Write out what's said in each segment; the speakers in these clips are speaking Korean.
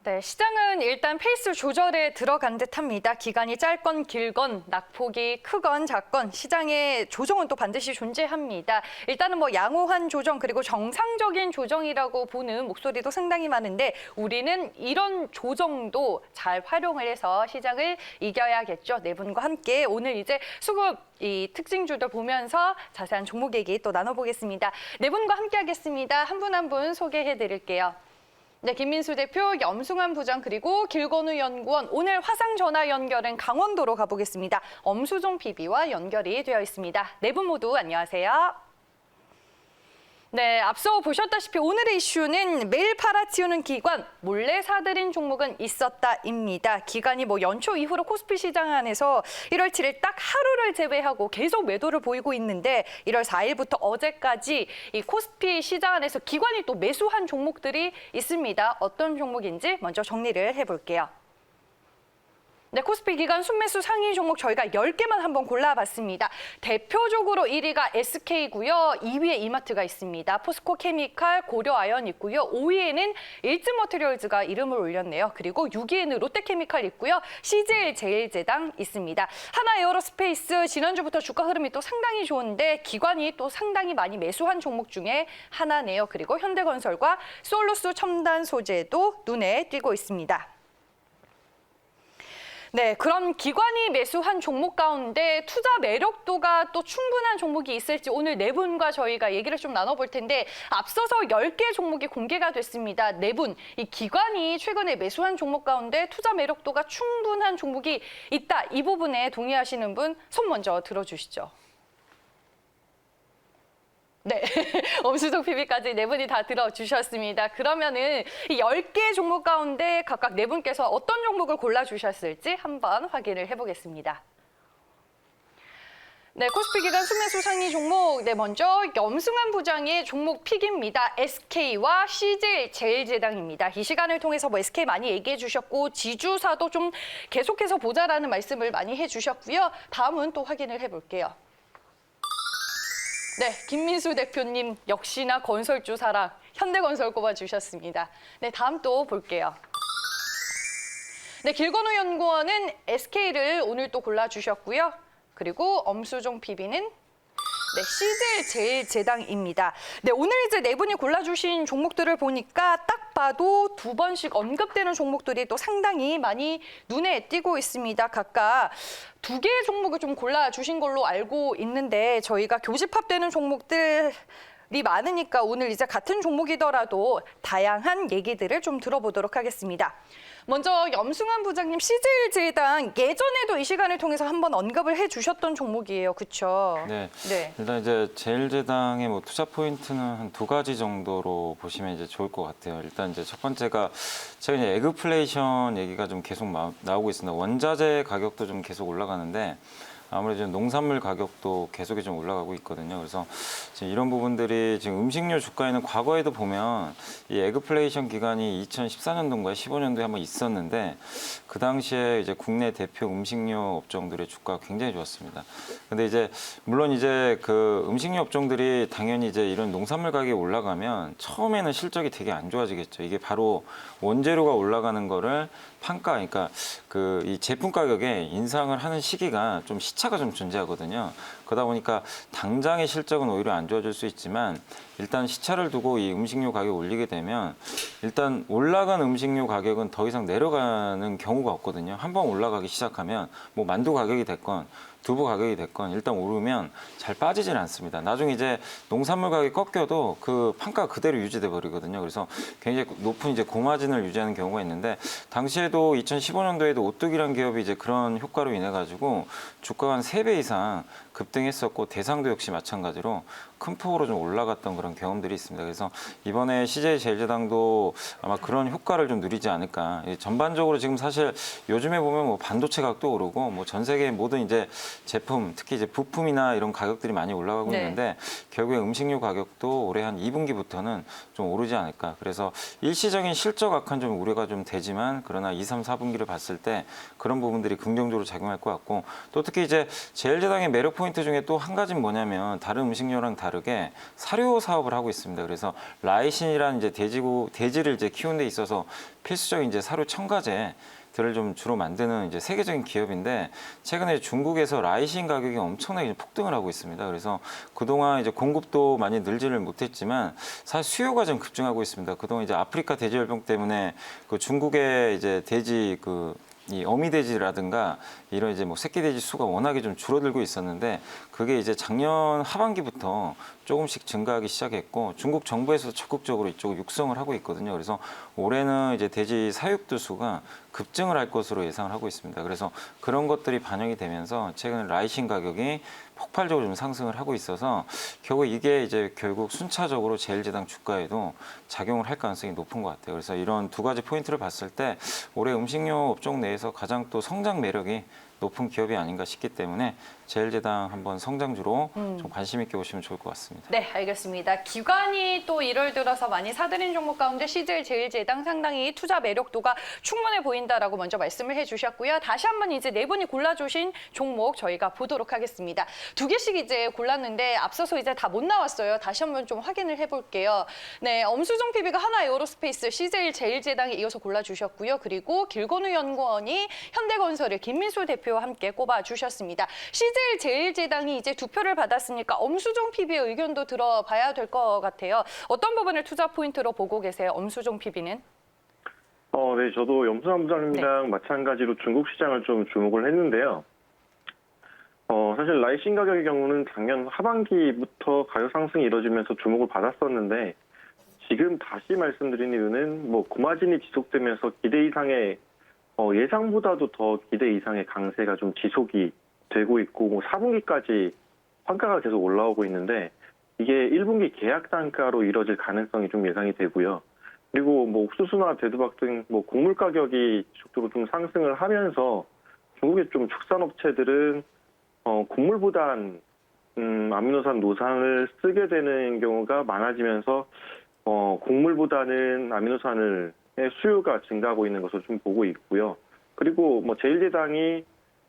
네, 시장은 일단 페이스 조절에 들어간 듯합니다. 기간이 짧건 길건 낙폭이 크건 작건 시장의 조정은 또 반드시 존재합니다. 일단은 양호한 조정 그리고 정상적인 조정이라고 보는 목소리도 상당히 많은데 우리는 이런 조정도 잘 활용을 해서 시장을 이겨야겠죠. 네 분과 함께 오늘 이제 수급 이 특징주들 보면서 자세한 종목 얘기 또 나눠보겠습니다. 네 분과 함께 하겠습니다. 한 분 한 분 소개해 드릴게요. 네, 김민수 대표, 염승환 부장 그리고 길건우 연구원 오늘 화상 전화 연결은 강원도로 가보겠습니다. 엄수종 PB와 연결이 되어 있습니다. 네 분 모두 안녕하세요. 네, 앞서 보셨다시피 오늘의 이슈는 매일 팔아치우는 기관, 몰래 사들인 종목은 있었다입니다. 기관이 연초 이후로 코스피 시장 안에서 1월 7일 딱 하루를 제외하고 계속 매도를 보이고 있는데 1월 4일부터 어제까지 이 코스피 시장 안에서 기관이 또 매수한 종목들이 있습니다. 어떤 종목인지 먼저 정리를 해볼게요. 네, 코스피 기간 순매수 상위 종목 저희가 10개만 한번 골라봤습니다. 대표적으로 1위가 SK고요. 2위에 이마트가 있습니다. 포스코 케미칼, 고려아연 있고요. 5위에는 일즈머티리얼즈가 이름을 올렸네요. 그리고 6위에는 롯데케미칼 있고요. CJ 제일제당 있습니다. 하나에어로스페이스 지난주부터 주가 흐름이 또 상당히 좋은데 기관이 또 상당히 많이 매수한 종목 중에 하나네요. 그리고 현대건설과 솔루스 첨단 소재도 눈에 띄고 있습니다. 네, 그런 기관이 매수한 종목 가운데 투자 매력도가 또 충분한 종목이 있을지 오늘 네 분과 저희가 얘기를 좀 나눠볼 텐데 앞서서 10개 종목이 공개가 됐습니다. 네 분, 이 기관이 최근에 매수한 종목 가운데 투자 매력도가 충분한 종목이 있다. 이 부분에 동의하시는 분 손 먼저 들어주시죠. 네, 엄수종 PB까지 네 분이 다 들어주셨습니다. 그러면은 이 10개 종목 가운데 각각 네 분께서 어떤 종목을 골라주셨을지 한번 확인을 해보겠습니다. 네, 코스피 기간 순매수 상위 종목. 네, 먼저 염승환 부장의 종목 픽입니다. SK와 CJ 제일제당입니다. 이 시간을 통해서 SK 많이 얘기해 주셨고 지주사도 좀 계속해서 보자라는 말씀을 많이 해주셨고요. 다음은 또 확인을 해볼게요. 네, 김민수 대표님 역시나 건설주 사랑 현대건설 꼽아주셨습니다. 네, 다음 또 볼게요. 네, 길건우 연구원은 SK를 오늘 또 골라주셨고요. 그리고 엄수종 PB는 네, CJ 제일제당입니다. 네, 오늘 이제 네 분이 골라주신 종목들을 보니까 딱 봐도 두 번씩 언급되는 종목들이 또 상당히 많이 눈에 띄고 있습니다. 각각 두 개의 종목을 좀 골라주신 걸로 알고 있는데 저희가 교집합되는 종목들 이 많으니까 오늘 이제 같은 종목이더라도 다양한 얘기들을 좀 들어보도록 하겠습니다. 먼저 염승환 부장님 CJ제당 예전에도 이 시간을 통해서 한번 언급을 해주셨던 종목이에요, 그렇죠? 네. 네. 일단 이제 제일제당의 투자 포인트는 한 두 가지 정도로 보시면 이제 좋을 것 같아요. 일단 이제 첫 번째가 최근 이제 에그플레이션 얘기가 좀 계속 나오고 있습니다. 원자재 가격도 좀 계속 올라가는데. 아무래도 농산물 가격도 계속이 좀 올라가고 있거든요. 그래서 지금 이런 부분들이 지금 음식료 주가에는 과거에도 보면 이 에그플레이션 기간이 2014년도인가 15년도에 한번 있었는데 그 당시에 이제 국내 대표 음식료 업종들의 주가가 굉장히 좋았습니다. 근데 이제 물론 이제 그 음식료 업종들이 당연히 이제 이런 농산물 가격이 올라가면 처음에는 실적이 되게 안 좋아지겠죠. 이게 바로 원재료가 올라가는 거를 판가, 그러니까 그 이 제품 가격에 인상을 하는 시기가 좀 시차가 좀 존재하거든요. 그러다 보니까 당장의 실적은 오히려 안 좋아질 수 있지만 일단 시차를 두고 이 음식료 가격을 올리게 되면 일단 올라간 음식료 가격은 더 이상 내려가는 경우가 없거든요. 한번 올라가기 시작하면 뭐 만두 가격이 됐건 두부 가격이 됐건 일단 오르면 잘 빠지질 않습니다. 나중에 이제 농산물 가격이 꺾여도 그 판가 그대로 유지돼 버리거든요. 그래서 굉장히 높은 이제 고마진을 유지하는 경우가 있는데 당시에도 2015년도에도 오뚜기란 기업이 이제 그런 효과로 인해 가지고 주가가 한 3배 이상 급등했었고 대상도 역시 마찬가지로 큰 폭으로 좀 올라갔던 그런 경험들이 있습니다. 그래서 이번에 CJ 제일제당도 아마 그런 효과를 좀 누리지 않을까. 전반적으로 지금 사실 요즘에 보면 뭐 반도체 가격도 오르고 뭐 전 세계 모든 이제 제품, 특히 이제 부품이나 이런 가격들이 많이 올라가고 네. 있는데 결국에 음식료 가격도 올해 한 2분기부터는 좀 오르지 않을까. 그래서 일시적인 실적 악화는 좀 우려가 좀 되지만 그러나 2, 3, 4분기를 봤을 때 그런 부분들이 긍정적으로 작용할 것 같고 또 특히 이제 제일제당의 매력 포인트 중에 또 한 가지는 뭐냐면 다른 음식료랑 다른 다르게 사료 사업을 하고 있습니다. 그래서 라이신이라는 이제 돼지를 이제 키우는 데 있어서 필수적인 이제 사료 첨가제들을 좀 주로 만드는 이제 세계적인 기업인데 최근에 중국에서 라이신 가격이 엄청나게 폭등을 하고 있습니다. 그래서 그동안 이제 공급도 많이 늘지를 못했지만 사실 수요가 좀 급증하고 있습니다. 그동안 이제 아프리카 돼지열병 때문에 그 중국의 이제 돼지 이 어미돼지라든가 이런 이제 뭐 새끼돼지 수가 워낙에 좀 줄어들고 있었는데 그게 이제 작년 하반기부터 조금씩 증가하기 시작했고 중국 정부에서도 적극적으로 이쪽을 육성을 하고 있거든요. 그래서 올해는 이제 돼지 사육도 수가 급증을 할 것으로 예상을 하고 있습니다. 그래서 그런 것들이 반영이 되면서 최근 라이신 가격이 폭발적으로 좀 상승을 하고 있어서 이게 이제 결국 순차적으로 제일제당 주가에도 작용을 할 가능성이 높은 것 같아요. 그래서 이런 두 가지 포인트를 봤을 때 올해 음식료 업종 내에서 가장 또 성장 매력이 높은 기업이 아닌가 싶기 때문에 제일제당 한번 성장주로 좀 관심 있게 보시면 좋을 것 같습니다. 네, 알겠습니다. 기관이 또 1월 들어서 많이 사들인 종목 가운데 CJ 제일제당 상당히 투자 매력도가 충분해 보인다라고 먼저 말씀을 해주셨고요. 다시 한번 이제 네 분이 골라주신 종목 저희가 보도록 하겠습니다. 두 개씩 이제 골랐는데 앞서서 이제 다 못 나왔어요. 다시 한번 좀 확인을 해볼게요. 네, 엄수정 PB가 하나 에어로스페이스, CJ 제일제당에 이어서 골라주셨고요. 그리고 길건우 연구원이 현대건설을 김민수 대표와 함께 꼽아주셨습니다. CJ 제일제당이 이제 두 표를 받았으니까 엄수정 PB의 의견도 들어봐야 될 것 같아요. 어떤 부분을 투자 포인트로 보고 계세요? 엄수정 PB는? 네, 저도 염수환 부장님이랑 마찬가지로 중국 시장을 좀 주목을 했는데요. 사실 라이신 가격의 경우는 작년 하반기부터 가격 상승이 이뤄지면서 주목을 받았었는데 지금 다시 말씀드린 이유는 뭐 고마진이 지속되면서 기대 이상의 예상보다도 더 기대 이상의 강세가 좀 지속이 되고 있고 뭐 4분기까지 환가가 계속 올라오고 있는데 이게 1분기 계약 단가로 이뤄질 가능성이 좀 예상이 되고요. 그리고 뭐 옥수수나 대두박 등 뭐 곡물 가격이 지속적으로 좀 상승을 하면서 중국의 좀 축산업체들은 곡물보단 아미노산 노산을 쓰게 되는 경우가 많아지면서 곡물보다는 아미노산의 수요가 증가하고 있는 것을 좀 보고 있고요. 그리고 뭐 제일제당이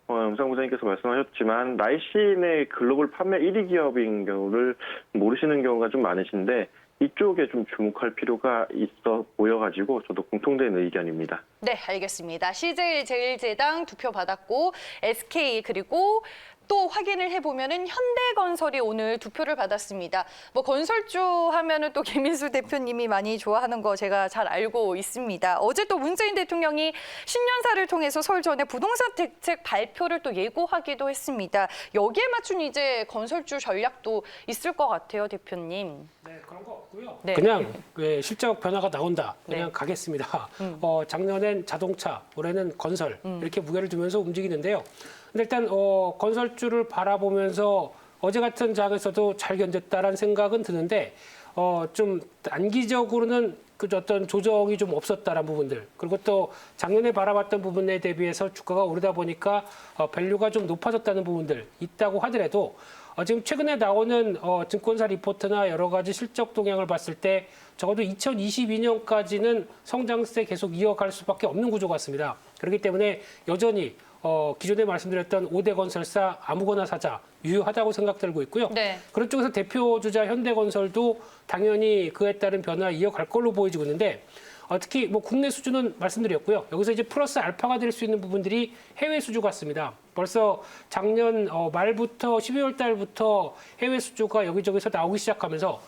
염상 부장님께서 말씀하셨지만 라이신의 글로벌 판매 1위 기업인 경우를 모르시는 경우가 좀 많으신데 이쪽에 좀 주목할 필요가 있어 보여가지고 저도 공통된 의견입니다. 네, 알겠습니다. CJ 제일제당 두 표 받았고 SK 그리고 또 확인을 해보면은 현대건설이 오늘 두 표를 받았습니다. 뭐 건설주 하면은 또 김민수 대표님이 많이 좋아하는 거 제가 잘 알고 있습니다. 어제 또 문재인 대통령이 신년사를 통해서 설 전에 부동산 대책 발표를 또 예고하기도 했습니다. 여기에 맞춘 이제 건설주 전략도 있을 것 같아요, 대표님. 네, 그런 거 없고요. 네. 그냥 실적 변화가 나온다. 그냥 네. 가겠습니다. 작년엔 자동차, 올해는 건설 이렇게 무게를 두면서 움직이는데요. 근데 일단 건설주를 바라보면서 어제 같은 장에서도 잘 견뎠다라는 생각은 드는데 좀 단기적으로는 그 어떤 조정이 좀 없었다라는 부분들 그리고 또 작년에 바라봤던 부분에 대비해서 주가가 오르다 보니까 밸류가 좀 높아졌다는 부분들 있다고 하더라도 지금 최근에 나오는 증권사 리포트나 여러 가지 실적 동향을 봤을 때 적어도 2022년까지는 성장세 계속 이어갈 수밖에 없는 구조 같습니다. 그렇기 때문에 여전히 기존에 말씀드렸던 5대 건설사 아무거나 사자 유효하다고 생각들고 있고요. 네. 그런 쪽에서 대표 주자 현대건설도 당연히 그에 따른 변화 이어갈 걸로 보여지고 있는데 특히 뭐 국내 수주는 말씀드렸고요. 여기서 이제 플러스 알파가 될 수 있는 부분들이 해외 수주 같습니다. 벌써 작년 말부터 12월 달부터 해외 수주가 여기저기서 나오기 시작하면서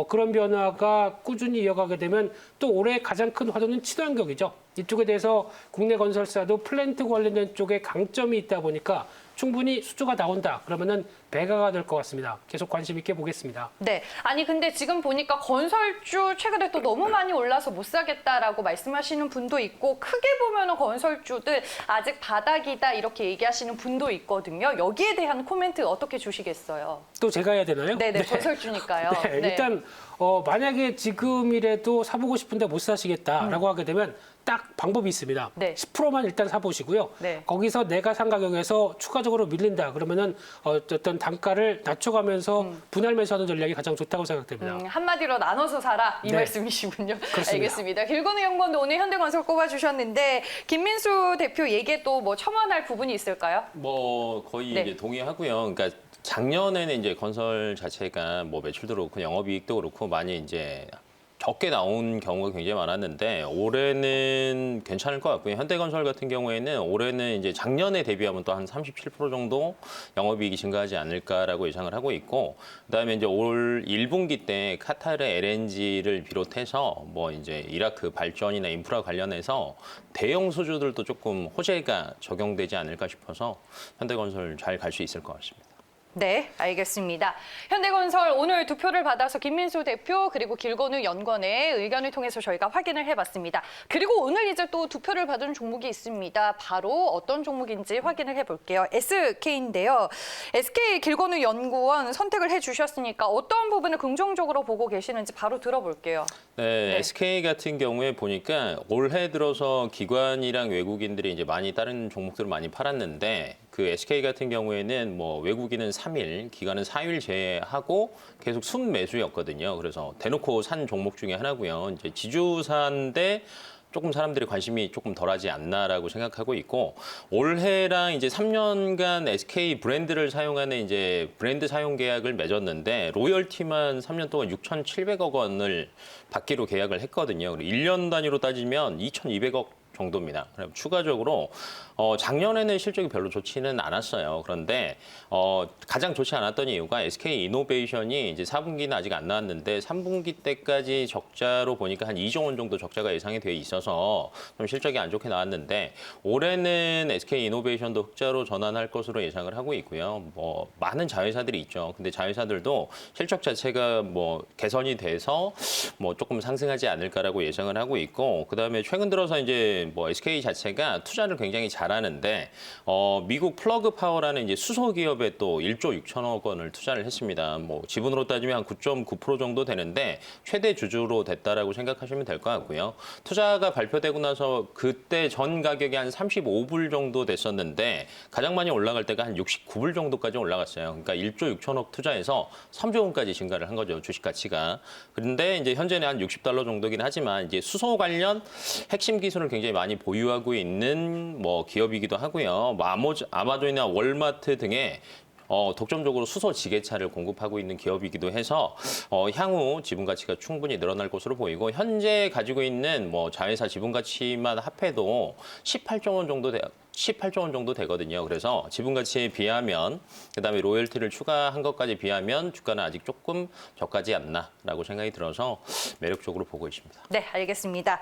그런 변화가 꾸준히 이어가게 되면 또 올해 가장 큰 화두는 친환경이죠. 이쪽에 대해서 국내 건설사도 플랜트 관련된 쪽에 강점이 있다 보니까 충분히 수주가 나온다. 그러면은 배가가 될 것 같습니다. 계속 관심 있게 보겠습니다. 네. 아니 근데 지금 보니까 건설주 최근에 또 너무 많이 올라서 못 사겠다라고 말씀하시는 분도 있고 크게 보면은 건설주들 아직 바닥이다 이렇게 얘기하시는 분도 있거든요. 여기에 대한 코멘트 어떻게 주시겠어요? 또 제가 해야 되나요? 네네, 건설주니까요. 네, 일단 만약에 지금이라도 사보고 싶은데 못 사시겠다라고 하게 되면 딱 방법이 있습니다. 네. 10%만 일단 사보시고요. 네. 거기서 내가 산 가격에서 추가적으로 밀린다. 그러면은 어떤 단가를 낮춰가면서 분할 매수하는 전략이 가장 좋다고 생각됩니다. 한마디로 나눠서 사라 이 네. 말씀이시군요. 그렇습니다. 알겠습니다. 길건우 연구원도 오늘 현대건설 꼽아주셨는데 김민수 대표 얘기에 또 뭐 첨언할 부분이 있을까요? 뭐 거의 네. 이제 동의하고요. 그러니까 작년에는 이제 건설 자체가 뭐 매출도 그렇고 영업이익도 그렇고 많이 이제 적게 나온 경우가 굉장히 많았는데 올해는 괜찮을 것 같고요. 현대건설 같은 경우에는 올해는 이제 작년에 대비하면 또 한 37% 정도 영업이익이 증가하지 않을까라고 예상을 하고 있고, 그다음에 이제 올 1분기 때 카타르 LNG를 비롯해서 뭐 이제 이라크 발전이나 인프라 관련해서 대형 수주들도 조금 호재가 적용되지 않을까 싶어서 현대건설 잘 갈 수 있을 것 같습니다. 네, 알겠습니다. 현대건설 오늘 투표를 받아서 김민수 대표 그리고 길건우 연구원의 의견을 통해서 저희가 확인을 해봤습니다. 그리고 오늘 이제 또 투표를 받은 종목이 있습니다. 바로 어떤 종목인지 확인을 해볼게요. SK인데요. SK 길건우 연구원 선택을 해주셨으니까 어떤 부분을 긍정적으로 보고 계시는지 바로 들어볼게요. 네, SK 같은 경우에 보니까 올해 들어서 기관이랑 외국인들이 이제 많이 다른 종목들을 많이 팔았는데 그 SK 같은 경우에는 뭐 외국인은 3일, 기관은 4일 제외하고 계속 순매수였거든요. 그래서 대놓고 산 종목 중에 하나고요. 이제 지주사인데 조금 사람들이 관심이 조금 덜하지 않나라고 생각하고 있고, 올해랑 이제 3년간 SK 브랜드를 사용하는 이제 브랜드 사용 계약을 맺었는데 로열티만 3년 동안 6,700억 원을 받기로 계약을 했거든요. 그리고 1년 단위로 따지면 2,200억 정도입니다. 그럼 추가적으로 작년에는 실적이 별로 좋지는 않았어요. 그런데 가장 좋지 않았던 이유가 SK 이노베이션이 이제 4분기는 아직 안 나왔는데 3분기 때까지 적자로 보니까 한 2조 원 정도 적자가 예상이 돼 있어서 좀 실적이 안 좋게 나왔는데 올해는 SK 이노베이션도 흑자로 전환할 것으로 예상을 하고 있고요. 뭐 많은 자회사들이 있죠. 근데 자회사들도 실적 자체가 뭐 개선이 돼서 뭐 조금 상승하지 않을까라고 예상을 하고 있고, 그다음에 최근 들어서 이제 뭐 SK 자체가 투자를 굉장히 잘하는데 미국 플러그 파워라는 이제 수소 기업에 또 1조 6천억 원을 투자를 했습니다. 뭐 지분으로 따지면 한 9.9% 정도 되는데 최대 주주로 됐다라고 생각하시면 될 것 같고요. 투자가 발표되고 나서 그때 전 가격이 한 35불 정도 됐었는데 가장 많이 올라갈 때가 한 69불 정도까지 올라갔어요. 그러니까 1조 6천억 투자해서 3조 원까지 증가를 한 거죠, 주식 가치가. 그런데 이제 현재는 한 60달러 정도긴 하지만 이제 수소 관련 핵심 기술을 굉장히 많이 보유하고 있는 뭐 기업이기도 하고요. 뭐 아마존이나 월마트 등의 독점적으로 수소 지게차를 공급하고 있는 기업이기도 해서 향후 지분 가치가 충분히 늘어날 것으로 보이고, 현재 가지고 있는 뭐 자회사 지분 가치만 합해도 18조 원 정도 되거든요. 그래서 지분 가치에 비하면, 그다음에 로열티를 추가한 것까지 비하면 주가는 아직 조금 저가지 않나라고 생각이 들어서 매력적으로 보고 있습니다. 네, 알겠습니다.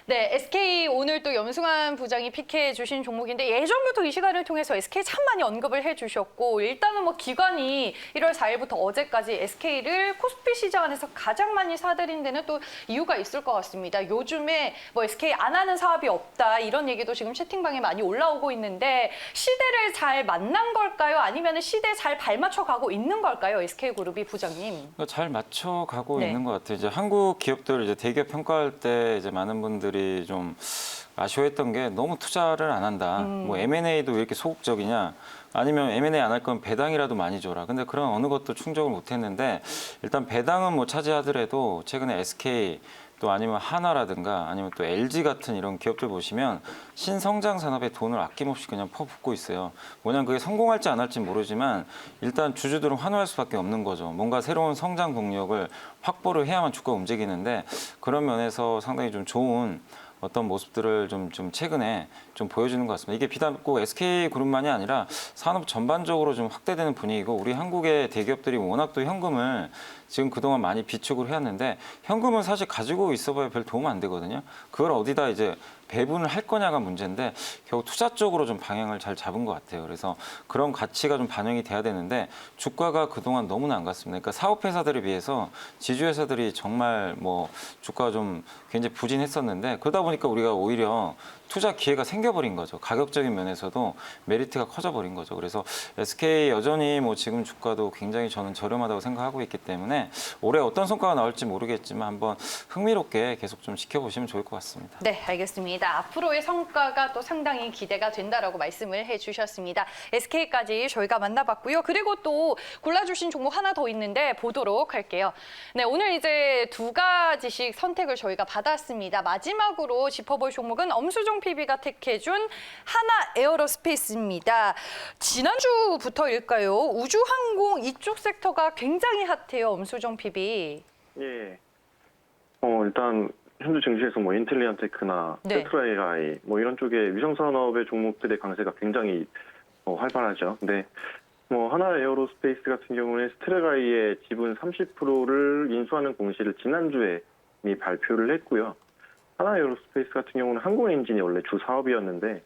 네, SK 오늘 또 염승환 부장이 픽해 주신 종목인데 예전부터 이 시간을 통해서 SK 참 많이 언급을 해주셨고, 일단은 뭐 기관이 1월 4일부터 어제까지 SK를 코스피 시장 안에서 가장 많이 사들인 데는 또 이유가 있을 것 같습니다. 요즘에 뭐 SK 안 하는 사업이 없다 이런 얘기도 지금 채팅방에 많이 올라오고 있는데 시대를 잘 만난 걸까요? 아니면 시대에 잘 발맞춰 가고 있는 걸까요? SK그룹이 부장님. 잘 맞춰가고 네. 있는 것 같아요. 이제 한국 기업들 이제 대기업 평가할 때 이제 많은 분들이 좀 아쉬워했던 게 너무 투자를 안 한다. 뭐 M&A도 왜 이렇게 소극적이냐? 아니면 M&A 안 할 거면 배당이라도 많이 줘라. 근데 그런 어느 것도 충족을 못했는데 일단 배당은 못 차지하더라도 최근에 SK 또 아니면 하나라든가 아니면 또 LG 같은 이런 기업들 보시면 신성장 산업에 돈을 아낌없이 그냥 퍼붓고 있어요. 뭐냐면 그게 성공할지 안 할지 모르지만 일단 주주들은 환호할 수밖에 없는 거죠. 뭔가 새로운 성장 동력을 확보를 해야만 주가가 움직이는데 그런 면에서 상당히 좀 좋은 어떤 모습들을 좀 최근에 좀 보여주는 것 같습니다. 이게 비단 꼭 SK그룹만이 아니라 산업 전반적으로 좀 확대되는 분위기고, 우리 한국의 대기업들이 워낙 또 현금을 지금 그동안 많이 비축을 해왔는데 현금은 사실 가지고 있어봐야 별 도움 안 되거든요. 그걸 어디다 이제 배분을 할 거냐가 문제인데 결국 투자 쪽으로 좀 방향을 잘 잡은 것 같아요. 그래서 그런 가치가 좀 반영이 돼야 되는데 주가가 그동안 너무나 안 갔습니다. 그러니까 사업회사들에 비해서 지주회사들이 정말 뭐 주가가 좀 굉장히 부진했었는데 그러다 보니까 우리가 오히려 투자 기회가 생겨버린 거죠. 가격적인 면에서도 메리트가 커져버린 거죠. 그래서 SK 여전히 뭐 지금 주가도 굉장히 저는 저렴하다고 생각하고 있기 때문에 올해 어떤 성과가 나올지 모르겠지만 한번 흥미롭게 계속 좀 지켜보시면 좋을 것 같습니다. 네, 알겠습니다. 앞으로의 성과가 또 상당히 기대가 된다라고 말씀을 해주셨습니다. SK까지 저희가 만나봤고요. 그리고 또 골라주신 종목 하나 더 있는데 보도록 할게요. 네, 오늘 이제 두 가지씩 선택을 저희가 받았습니다. 마지막으로 짚어볼 종목은 엄수정 PB가 택해준 하나 에어로스페이스입니다. 지난주부터일까요? 우주항공 이쪽 섹터가 굉장히 핫해요, 엄수정 PB. 예. 일단 현재 증시에서 뭐 인텔리언테크나 네. 세트라 AI 뭐 이런 쪽의 위성 산업의 종목들의 강세가 굉장히 활발하죠. 근데 뭐 하나 에어로스페이스 같은 경우는 스텔라가이의 지분 30%를 인수하는 공시를 지난주에 이미 발표를 했고요. 하나 에어로스페이스 같은 경우는 항공 엔진이 원래 주 사업이었는데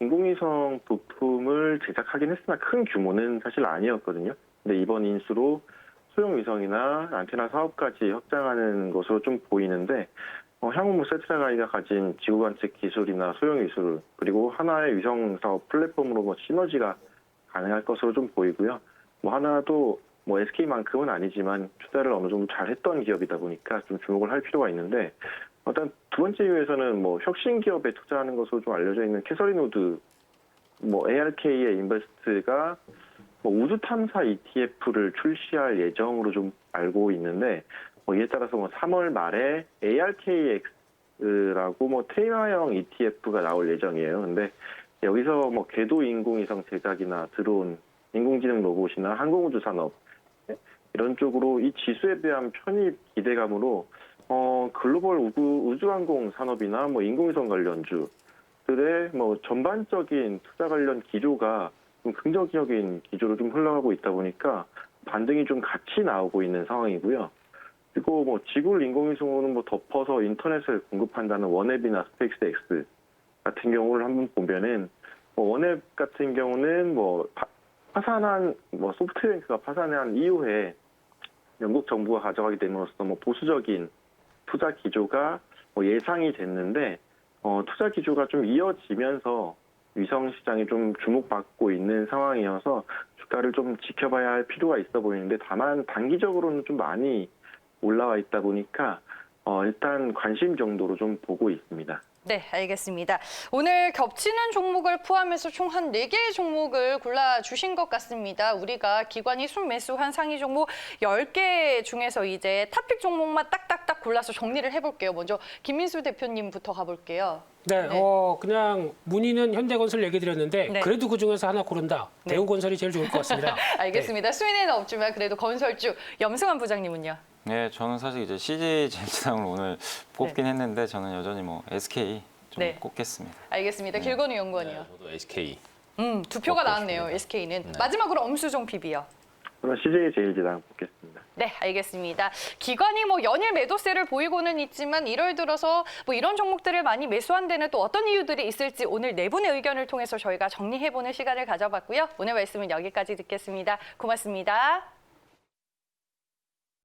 인공위성 부품을 제작하긴 했으나 큰 규모는 사실 아니었거든요. 근데 이번 인수로 소형 위성이나 안테나 사업까지 확장하는 것으로 좀 보이는데 향후 뭐 세트라가이가 가진 지구 관측 기술이나 소형 기술 그리고 하나의 위성 사업 플랫폼으로 뭐 시너지가 가능할 것으로 좀 보이고요. 뭐 하나도 뭐 SK만큼은 아니지만 투자를 어느 정도 잘했던 기업이다 보니까 좀 주목을 할 필요가 있는데 일단 두 번째 이유에서는 뭐 혁신 기업에 투자하는 것으로 좀 알려져 있는 캐서린 우드 뭐 ARK의 인베스트가 뭐 우주 탐사 ETF를 출시할 예정으로 좀 알고 있는데 이에 따라서 뭐 3월 말에 ARKX라고 뭐 테마형 ETF가 나올 예정이에요. 근데 여기서 뭐 궤도 인공위성 제작이나 드론, 인공지능 로봇이나 항공우주 산업 이런 쪽으로 이 지수에 대한 편입 기대감으로 글로벌 우주항공 산업이나 뭐 인공위성 관련주들의 뭐 전반적인 투자 관련 기조가 좀 긍정적인 기조로 좀 흘러가고 있다 보니까 반등이 좀 같이 나오고 있는 상황이고요. 그리고 뭐 지구를 인공위성으로는 뭐 덮어서 인터넷을 공급한다는 원앱이나 스페이스X 같은 경우를 한번 보면은 원앱 같은 경우는 뭐 파산한 뭐 소프트뱅크가 파산한 이후에 영국 정부가 가져가게 됨으로써 뭐 보수적인 투자 기조가 예상이 됐는데 투자 기조가 좀 이어지면서 위성 시장이 좀 주목받고 있는 상황이어서 주가를 좀 지켜봐야 할 필요가 있어 보이는데 다만 단기적으로는 좀 많이 올라와 있다 보니까 일단 관심 정도로 좀 보고 있습니다. 네, 알겠습니다. 오늘 겹치는 종목을 포함해서 총 한 4개의 종목을 골라주신 것 같습니다. 우리가 기관이 순매수한 상위 종목 10개 중에서 이제 탑픽 종목만 딱딱딱 골라서 정리를 해볼게요. 먼저 김민수 대표님부터 가볼게요. 네, 네. 그냥 문의는 현대건설 얘기 드렸는데 네. 그래도 그중에서 하나 고른다. 네. 대우건설이 제일 좋을 것 같습니다. 알겠습니다. 수인에는 없지만 그래도 건설주 염승환 부장님은요? 네, 저는 사실 이제 CJ 젠지상을 오늘 뽑긴 했는데 저는 여전히 뭐 SK 좀 네. 꼽겠습니다. 알겠습니다. 길건우 연구원이요. 저도 SK. 두 표가 뽑고 나왔네요. 싶습니다. SK는. 네. 마지막으로 엄수정 PB요. 그럼 CJ 제일제당 뽑겠습니다. 네, 알겠습니다. 기관이 뭐 연일 매도세를 보이고는 있지만 1월 들어서 뭐 이런 종목들을 많이 매수한 데는 또 어떤 이유들이 있을지 오늘 네 분의 의견을 통해서 저희가 정리해보는 시간을 가져봤고요. 오늘 말씀은 여기까지 듣겠습니다. 고맙습니다.